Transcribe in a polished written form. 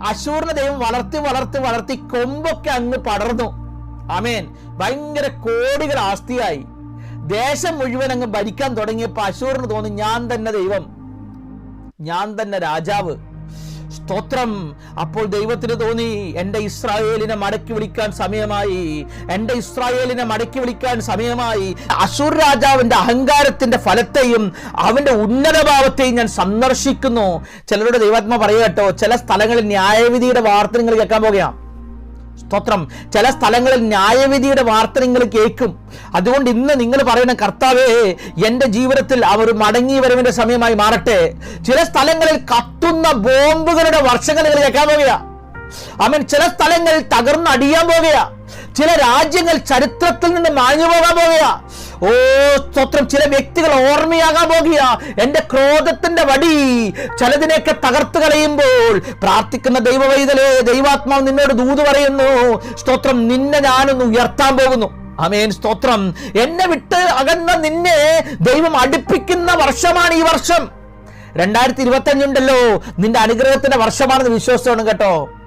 അശൂറിനെ ദൈവം വളർത്തി വളർത്തി വളർത്തി കൊമ്പൊക്കെ അങ്ങ് പടർന്നു. ആമേൻ. ഭയങ്കര കോടികൾ ആസ്തിയായി. ദേശം മുഴുവൻ അങ്ങ് ഭരിക്കാൻ തുടങ്ങിയപ്പോൾ അശൂറിന് തോന്നി, ഞാൻ തന്നെ ദൈവം, ഞാൻ തന്നെ രാജാവ്. സ്തോത്രം. അപ്പോൾ ദൈവത്തിന് തോന്നി, എൻ്റെ ഇസ്രായേലിനെ മടക്കി വിളിക്കാൻ സമയമായി, എൻ്റെ ഇസ്രായേലിനെ മടക്കി വിളിക്കാൻ സമയമായി. അശൂർ രാജാവിന്റെ അഹങ്കാരത്തിന്റെ ഫലത്തെയും അവന്റെ ഉന്നതഭാവത്തെയും ഞാൻ സന്ദർശിക്കുന്നു. ചിലരുടെ ദൈവാത്മ പറയുക കേട്ടോ, ചില സ്ഥലങ്ങളിൽ ന്യായവിധിയുടെ വാർത്ത നിങ്ങൾ കേൾക്കാൻ പോകുകയാണ്. സ്തോത്രം. ചില സ്ഥലങ്ങളിൽ ന്യായവിധിയുടെ വാർത്ത നിങ്ങൾ കേൾക്കും. അതുകൊണ്ട് ഇന്ന് നിങ്ങൾ പറയണം, കർത്താവേ, എൻ്റെ ജീവിതത്തിൽ അവർ മടങ്ങി വരവിന്റെ സമയമായി മാറട്ടെ. ചില സ്ഥലങ്ങളിൽ കത്തുന്ന ബോംബുകളുടെ വർഷങ്ങൾ നിങ്ങൾ കേൾക്കാൻ പോകുക. ആമേൻ. ചില സ്ഥലങ്ങളിൽ തകർന്നടിയാൻ പോകുക. ചില രാജ്യങ്ങൾ ചരിത്രത്തിൽ നിന്ന് മാഞ്ഞു പോകാൻ പോകുക. ഓ സ്തോത്രം. ചില വ്യക്തികൾ ഓർമ്മയാകാൻ പോകുക. എൻ്റെ ക്രോധത്തിന്റെ വടി ചിലതിനെയൊക്കെ തകർത്ത് കളയുമ്പോൾ പ്രാർത്ഥിക്കുന്ന ദൈവവൈതലേ, ദൈവാത്മാവ് നിന്നോട് ദൂത് പറയുന്നു, സ്തോത്രം, നിന്നെ ഞാനൊന്ന് ഉയർത്താൻ പോകുന്നു. ആമേൻ. സ്തോത്രം. എന്നെ വിട്ട് അകന്ന നിന്നെ ദൈവം അടുപ്പിക്കുന്ന വർഷമാണ് ഈ വർഷം. 2025 ഉണ്ടല്ലോ, നിന്റെ അനുഗ്രഹത്തിന്റെ വർഷമാണെന്ന് വിശ്വസിച്ചോണം കേട്ടോ.